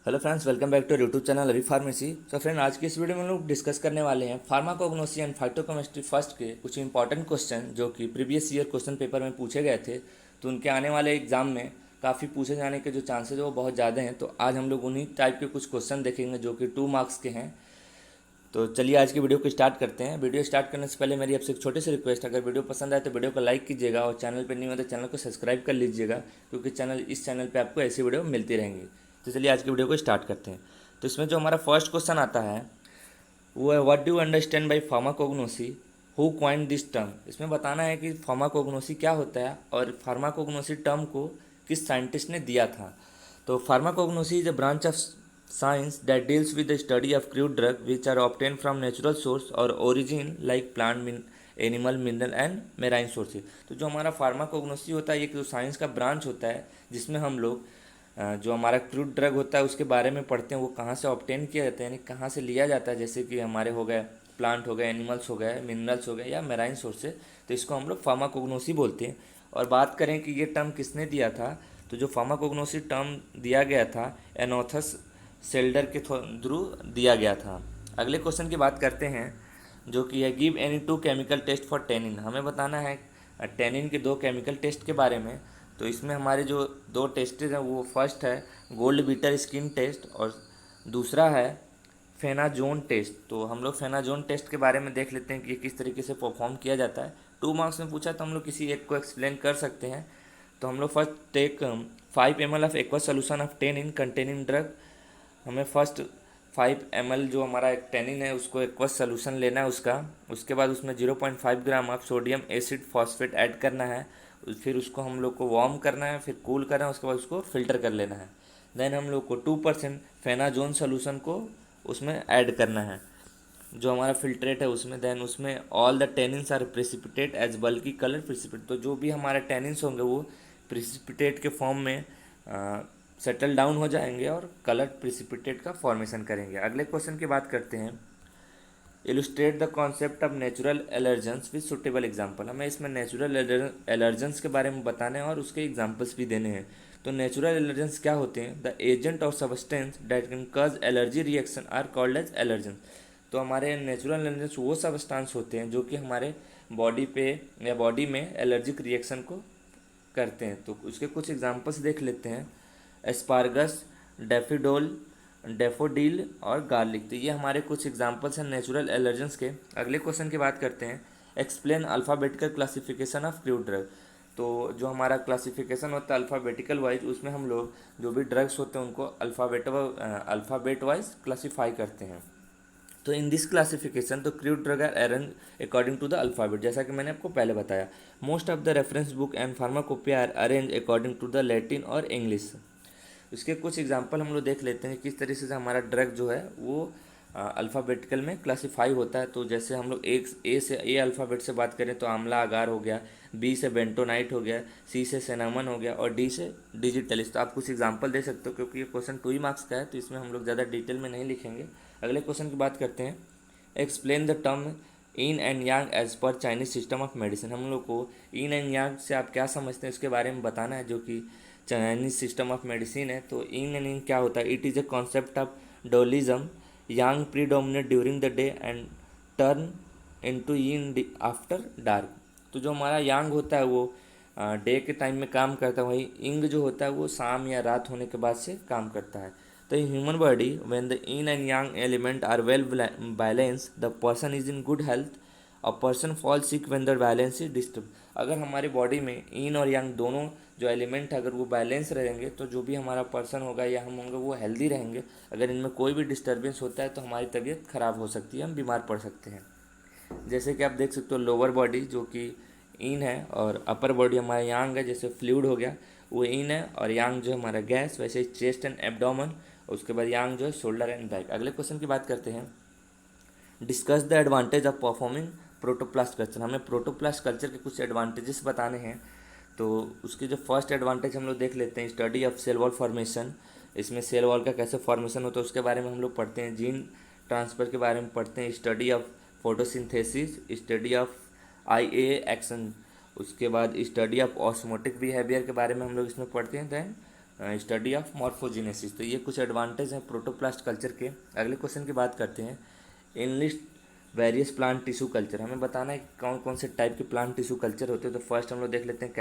Hello friends, welcome back to YouTube channel अभी pharmacy. तो friend, आज की इस वीडियो में हम लोग डिस्कस करने वाले हैं फार्माकोग्नोसी एंड फाइटोकेमिस्ट्री फर्स्ट के कुछ इंपॉर्टेंट क्वेश्चन जो कि प्रीवियस ईयर क्वेश्चन पेपर में पूछे गए थे। तो उनके आने वाले एग्जाम में काफ़ी पूछे जाने के जो चांसेज है वो बहुत ज़्यादा हैं। तो आज हम लोग उन्हीं टाइप के कुछ क्वेश्चन देखेंगे जो कि 2 मार्क्स के हैं। तो चलिए आज की वीडियो को स्टार्ट करते हैं। वीडियो स्टार्ट करने से पहले मेरी आपसे एक छोटी सी रिक्वेस्ट, अगर वीडियो पसंद आए तो वीडियो को लाइक कीजिएगा और चैनल पर नहीं हो तो चैनल को सब्सक्राइब कर लीजिएगा, क्योंकि इस चैनल पे आपको ऐसी वीडियो मिलती रहेंगी। तो चलिए आज की वीडियो को स्टार्ट करते हैं। तो इसमें जो हमारा फर्स्ट क्वेश्चन आता है वो है, what do you understand by pharmacognosy, who coined this term. इसमें बताना है कि फार्माकोग्नोसी क्या होता है और फार्माकोग्नोसी टर्म को किस साइंटिस्ट ने दिया था। तो pharmacognosy is a branch of science that deals with the study of crude drug which are obtain from natural source और origin like plant, animal, mineral and marine sources. तो जो हमारा फार्माकोग्नोसी होता है, ये जो साइंस का ब्रांच होता है जिसमें हम लोग जो हमारा क्रूड ड्रग होता है उसके बारे में पढ़ते हैं, वो कहाँ से ऑब्टेन किया जाता है, यानी कहाँ से लिया जाता है। जैसे कि हमारे हो गए प्लांट, हो गए एनिमल्स, हो गए मिनरल्स, हो गए या मेराइन सोर्सेज। तो इसको हम लोग फार्माकोग्नोसी बोलते हैं। और बात करें कि ये टर्म किसने दिया था, तो जो फार्माकोग्नोसी टर्म दिया गया था एनोथस सेल्डर के थ्रू दिया गया था। अगले क्वेश्चन की बात करते हैं जो कि है, give any 2 chemical test for tannin. हमें बताना है टेनिन के 2 केमिकल टेस्ट के बारे में। तो इसमें हमारे जो 2 टेस्ट हैं वो फर्स्ट है गोल्ड बीटर स्किन टेस्ट और दूसरा है फेनाजोन टेस्ट। तो हम लोग फेनाजोन टेस्ट के बारे में देख लेते हैं कि ये किस तरीके से परफॉर्म किया जाता है। 2 मार्क्स में पूछा तो हम लोग किसी एक को एक्सप्लेन कर सकते हैं। तो हम लोग first take 5 ml of aqua solution of tannin containing drug. हमें फर्स्ट 5 ml जो हमारा एक टेनिन है उसको एक्वस सोल्यूशन लेना है उसका। उसके बाद उसमें 0.5 gram of sodium acid phosphate add करना है। फिर उसको हम लोग को वार्म करना है, फिर कूल करना है, उसके बाद उसको फिल्टर कर लेना है। देन हम लोग को 2% फेनाजोन सोल्यूशन को उसमें ऐड करना है जो हमारा फिल्ट्रेट है उसमें। देन उसमें all the tannins are precipitate as बल्कि कलर प्रेसिपिटेट। तो जो भी हमारे टेनिन्स होंगे वो प्रेसिपिटेट के फॉर्म में सेटल डाउन हो जाएंगे और कलर प्रेसिपिटेट का फॉर्मेशन करेंगे। अगले क्वेश्चन की बात करते हैं, illustrate the concept of natural allergens with suitable example. हमें इसमें नेचुरल एलर्जेंस के बारे में बताना है और उसके एग्जाम्पल्स भी देने हैं। तो नेचुरल एलर्जेंस क्या होते हैं, द एजेंट और substance that can cause allergy reaction are called as allergens. तो हमारे नेचुरल एलर्जेंस वो सब्सटेंस होते हैं जो कि हमारे बॉडी पे या बॉडी में एलर्जिक रिएक्शन को करते हैं। तो उसके कुछ एग्जाम्पल्स देख लेते हैं, एस्पार्गस, डेफिडोल, डेफोडिल और गार्लिक। तो ये हमारे कुछ एग्जाम्पल्स हैं नेचुरल एलर्जेंस के। अगले क्वेश्चन की बात करते हैं, explain alphabetical classification of crude drug. तो जो हमारा क्लासिफिकेशन होता है अल्फ़ाबेटिकल वाइज, उसमें हम लोग जो भी ड्रग्स होते हैं उनको अल्फ़ाबेट वाइज क्लासीफाई करते हैं। तो इन दिस क्लासिफिकेशन तो crude drug are arrange according to the alphabet, जैसा कि मैंने आपको पहले बताया। Most of the reference book and pharmacopoeia are arrange according to the Latin और इंग्लिश। इसके कुछ एग्जांपल हम लोग देख लेते हैं किस तरीके से हमारा ड्रग जो है वो अल्फ़ाबेटिकल में क्लासीफाई होता है। तो जैसे हम लोग एक ए अल्फ़ाबेट से बात करें तो आंवला अगार हो गया, बी से बेंटोनाइट हो गया, सी से सिनामन हो गया और डी से डिजिटलिस। तो आप कुछ एग्जांपल दे सकते हो क्योंकि ये क्वेश्चन 2 ही मार्क्स का है, तो इसमें हम लोग ज़्यादा डिटेल में नहीं लिखेंगे। अगले क्वेश्चन की बात करते हैं, explain the term yin and yang as पर चाइनीज सिस्टम ऑफ मेडिसिन। हम लोग को इन एंड यांग से आप क्या समझते हैं उसके बारे में बताना है, जो कि चाइनीज सिस्टम ऑफ मेडिसिन है। तो इन एंड यांग क्या होता है, it is a concept of Taoism, yang predominate during the day and turn into yin after dark. तो जो हमारा यांग होता है वो डे के टाइम में काम करता है, वहीं इंग जो होता है वो शाम या रात होने के बाद से काम करता है। तो in human body, when the yin and yang element are well balanced, the person is in good health. A person falls sick when the balance is disturbed. अगर हमारी बॉडी में इन और यांग दोनों जो एलिमेंट है अगर वो बैलेंस रहेंगे तो जो भी हमारा पर्सन होगा या हम होंगे वो हेल्दी रहेंगे। अगर इनमें कोई भी डिस्टर्बेंस होता है तो हमारी तबीयत ख़राब हो सकती है, हम बीमार पड़ सकते हैं। जैसे कि आप देख सकते हो लोअर बॉडी जो कि इन है और अपर बॉडी हमारा यांग है, जैसे फ्लूइड हो गया वो इन है और यांग जो है हमारा गैस, वैसे चेस्ट एंड एब्डोमेन, उसके बाद यांग जो है शोल्डर एंड बैक। अगले क्वेश्चन की बात करते हैं, discuss the advantage of performing protoplast culture. हमें प्रोटोप्लास्ट कल्चर के कुछ एडवांटेजेस बताने हैं। तो उसके जो फर्स्ट एडवांटेज हम लोग देख लेते हैं, study of cell wall formation. इसमें सेल वॉल का कैसे फॉर्मेशन होता है उसके बारे में हम लोग पढ़ते हैं। जीन ट्रांसफ़र के बारे में पढ़ते हैं। Study of photosynthesis, study of IA action, उसके बाद स्टडी ऑफ ऑस्मोटिक बिहेवियर के बारे में हम लोग इसमें पढ़ते हैं। Then study of morphogenesis. तो ये कुछ एडवांटेज हैं प्रोटोप्लास्ट कल्चर के। अगले क्वेश्चन की बात करते हैं, enlist various plant tissue culture. हमें बताना है कि कौन कौन से टाइप के प्लांट टिश्यू कल्चर होते हैं। तो फर्स्ट हम लोग देख लेते हैं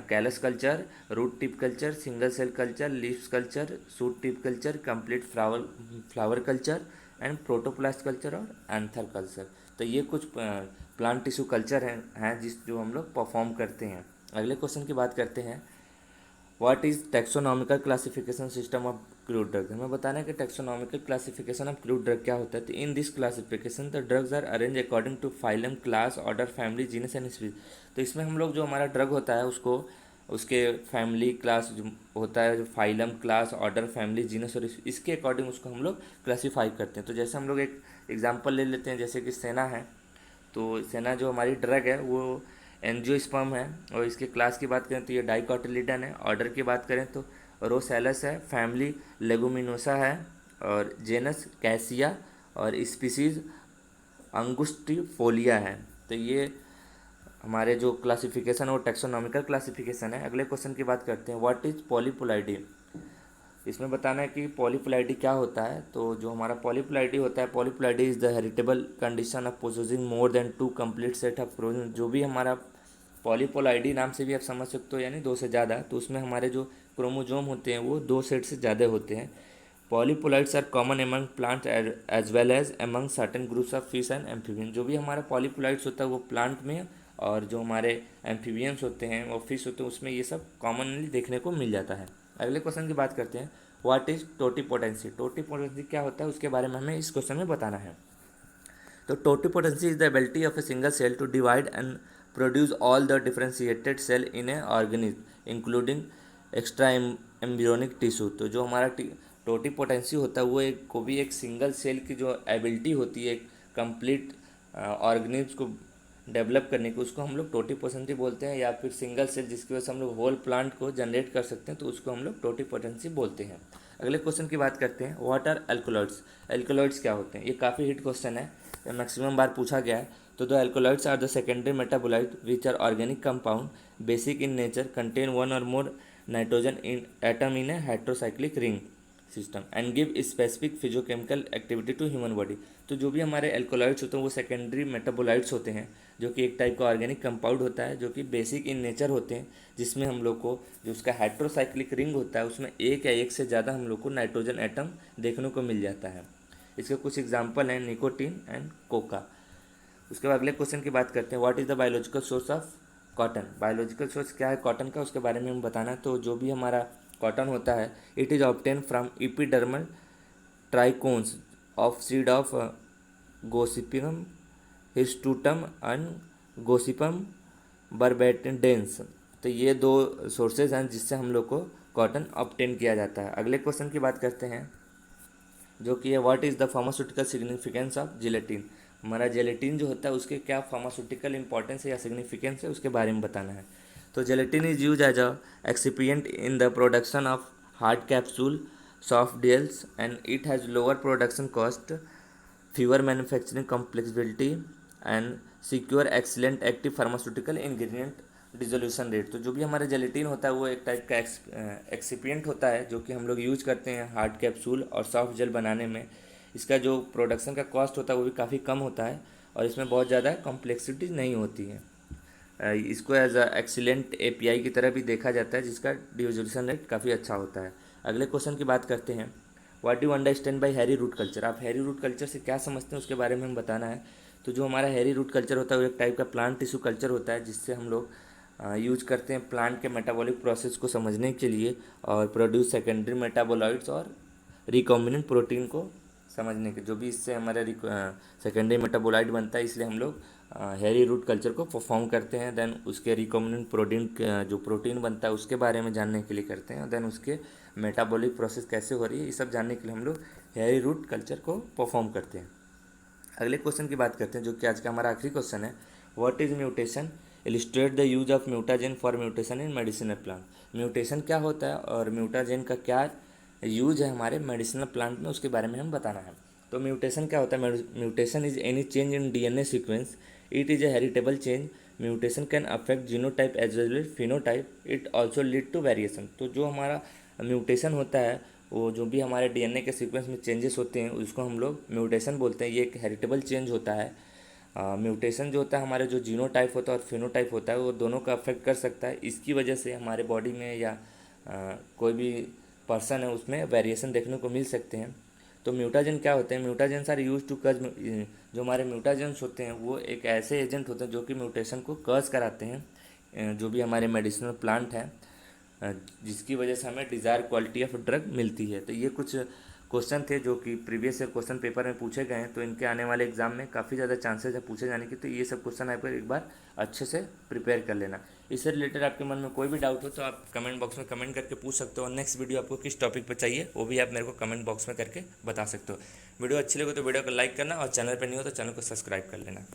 callus culture, root tip culture, single cell culture, leaves culture, shoot tip culture, complete flower culture and protoplast culture और एंथर कल्चर। तो ये कुछ प्लांट टिश्यू कल्चर हैं जो हम लोग परफॉर्म करते हैं। अगले क्वेश्चन की बात करते हैं, what is taxonomical classification system of crude drug. हमें बताना है कि taxonomical classification of crude drug क्या होता है। तो in this classification the drugs are arrange according to phylum, class, order, family, genus and species. तो इसमें हम लोग जो हमारा ड्रग होता है उसको उसके फैमिली क्लास जो होता है, जो phylum, class, order, family, genus और इसके अकॉर्डिंग उसको हम लोग क्लासीफाई करते हैं। तो जैसे हम लोग एक एग्जांपल ले लेते हैं, जैसे कि सेना है। तो सेना जो हमारी ड्रग है वो एंजियोस्पर्म है, और इसके क्लास की बात करें तो ये डाइकोटिलिडन है। ऑर्डर की बात करें तो रोसेलस है, फैमिली लेगुमिनोसा है, और जेनस कैसिया, और स्पीसीज अंगुस्टिफोलिया है। तो ये हमारे जो क्लासिफिकेशन है वो टैक्सोनॉमिकल क्लासिफिकेशन है। अगले क्वेश्चन की बात करते हैं, व्हाट इज पॉलीपोलाइडी। इसमें बताना है कि पॉलीपोलाइडी क्या होता है। तो जो हमारा पॉलीपोलाइडी होता है, पॉलीपोलाइडी is the heritable condition of possessing more than 2 complete set of chromosome. जो भी हमारा पॉलीपोलाइडी नाम से भी आप समझ सकते हो, यानी 2 से ज़्यादा। तो उसमें हमारे जो क्रोमोजोम होते हैं वो 2 सेट से ज़्यादा होते हैं। Polyploids are common among plant as well as among certain groups of fish and amphibian. जो भी हमारा पॉलीपोलाइड्स होता है वो प्लांट में, और जो हमारे एम्फीबियंस होते हैं और फिश होते हैं उसमें ये सब कॉमनली देखने को मिल जाता है। अगले क्वेश्चन की बात करते हैं, व्हाट इज टोटीपोटेंसी। टोटीपोटेंसी क्या होता है उसके बारे में हमें इस क्वेश्चन में बताना है। तो totipotency is the ability of a single cell to divide and produce all the differentiated cell in a organism including extra embryonic tissue. तो जो हमारा टोटीपोटेंसी होता है वो को भी एक सिंगल सेल की जो एबिलिटी होती है एक कंप्लीट ऑर्गेनिज्म को डेवलप करने की, उसको हम लोग टोटीपोटेंसी बोलते हैं। या फिर सिंगल सेल जिसकी वजह से हम लोग होल प्लांट को जनरेट कर सकते हैं, तो उसको हम लोग टोटीपोटेंसी बोलते हैं। अगले क्वेश्चन की बात करते हैं, व्हाट आर एल्कोलॉइड्स। एल्कोलॉइड्स क्या होते हैं। ये काफ़ी हिट क्वेश्चन है, मैक्सिमम बार पूछा गया है। तो the alkaloids are the secondary metabolite which are organic compound basic in nature contain 1 और more nitrogen in atom in a heterocyclic ring system and give specific physiochemical activity to human body. तो जो भी हमारे alkaloids होते हैं वो secondary metabolites होते हैं, जो कि एक टाइप का ऑर्गेनिक कंपाउंड होता है, जो कि बेसिक इन नेचर होते हैं, जिसमें हम लोग को जो उसका हेट्रोसाइक्लिक रिंग होता है उसमें एक या एक से ज़्यादा हम लोग को नाइट्रोजन एटम देखने को मिल जाता है। इसके कुछ एग्जाम्पल हैं निकोटीन एंड कोका। उसके बाद अगले क्वेश्चन की बात करते हैं, what is the biological source of cotton. Biological source क्या है कॉटन का, उसके बारे में हम बताना है। तो जो भी हमारा कॉटन होता है, it is obtain from epidermal trichomes of seed of Gossypium hirsutum and Gossypium barbadense. तो ये 2 सोर्सेज हैं जिससे हम लोग को कॉटन ऑब्टेन किया जाता है। अगले क्वेश्चन की बात करते हैं जो कि है, what is the pharmaceutical significance of gelatin. हमारा जेलेटिन जो होता है उसके क्या फार्मास्यूटिकल इंपॉर्टेंस है या सिग्निफिकेंस है उसके बारे में बताना है। तो gelatin is use as a excipient in the production of hard capsule soft gels and it has lower production cost, fewer manufacturing complexity and secure excellent active pharmaceutical ingredient dissolution rate. तो जो भी हमारा gelatin होता है वो एक type का excipient होता है जो कि हम लोग यूज करते हैं हार्ड कैप्सूल और सॉफ्ट जेल बनाने में। इसका जो प्रोडक्शन का कॉस्ट होता है वो भी काफ़ी कम होता है, और इसमें बहुत ज़्यादा कॉम्प्लेक्सिटी नहीं होती है। इसको एज अ एक्सीलेंट एपीआई की तरह भी देखा जाता है, जिसका डिजोल्यूशन रेट काफ़ी अच्छा होता है। अगले क्वेश्चन की बात करते हैं, what you understand by hairy root culture. आप हैरी रूट कल्चर से क्या समझते हैं उसके बारे में हम बताना है। तो जो हमारा हैरी रूट कल्चर होता है वो एक टाइप का प्लांट टिश्यू कल्चर होता है, जिससे हम लोग यूज करते हैं प्लांट के मेटाबॉलिक प्रोसेस को समझने के लिए, और प्रोड्यूस सेकेंडरी मेटाबोलाइट्स और रिकॉम्बिनेंट प्रोटीन को समझने के, जो भी इससे हमारा सेकेंडरी मेटाबोलाइट बनता है, इसलिए हम लोग हैरी रूट कल्चर को परफॉर्म करते हैं। देन उसके रिकॉम्बिनेंट प्रोटीन जो प्रोटीन बनता है उसके बारे में जानने के लिए करते हैं, देन उसके मेटाबॉलिक प्रोसेस कैसे हो रही है ये सब जानने के लिए हम लोग हैरी रूट कल्चर को परफॉर्म करते हैं। अगले क्वेश्चन की बात करते हैं जो कि आज का हमारा आखिरी क्वेश्चन है, what is mutation. Illustrate the use of mutagen for mutation in medicinal plant. Mutation क्या होता है और म्यूटाजेन का क्या यूज है हमारे मेडिसिनल प्लांट में, उसके बारे में हम बताना है। तो म्यूटेशन क्या होता है। Mutation is any change in DNA sequence, it is a heritable change mutation can affect genotype as well as phenotype, it also lead to variation. तो जो हमारा म्यूटेशन होता है, वो जो भी हमारे डीएनए के सीक्वेंस में चेंजेस होते हैं उसको हम लोग म्यूटेशन बोलते हैं। ये एक हेरिटेबल चेंज होता है। म्यूटेशन जो होता है हमारे जो जीनोटाइप होता है और फिनोटाइप होता है वो दोनों का अफेक्ट कर सकता है। इसकी वजह से हमारे बॉडी में या कोई भी पर्सन है उसमें वेरिएशन देखने को मिल सकते हैं। तो म्यूटाजेन क्या होते हैं? म्यूटाजेंस आर यूज टू कज, जो हमारे म्यूटाजेंस होते हैं वो एक ऐसे एजेंट होते हैं जो कि म्यूटेशन को कज कराते हैं, जो भी हमारे मेडिसिनल प्लांट हैं, जिसकी वजह से हमें डिज़ायर क्वालिटी ऑफ ड्रग मिलती है। तो ये कुछ क्वेश्चन थे जो कि प्रीवियस ईयर क्वेश्चन पेपर में पूछे गए हैं। तो इनके आने वाले एग्जाम में काफ़ी ज़्यादा चांसेस है पूछे जाने की। तो ये सब क्वेश्चन आपको एक बार अच्छे से प्रिपेयर कर लेना। इससे रिलेटेड आपके मन में कोई भी डाउट हो तो आप कमेंट बॉक्स में कमेंट करके पूछ सकते हो, और नेक्स्ट वीडियो आपको किस टॉपिक पर चाहिए वो भी आप मेरे को कमेंट बॉक्स में करके बता सकते हो। वीडियो अच्छी लगे तो वीडियो को लाइक करना, और चैनल पर नहीं हो तो चैनल को सब्सक्राइब कर लेना।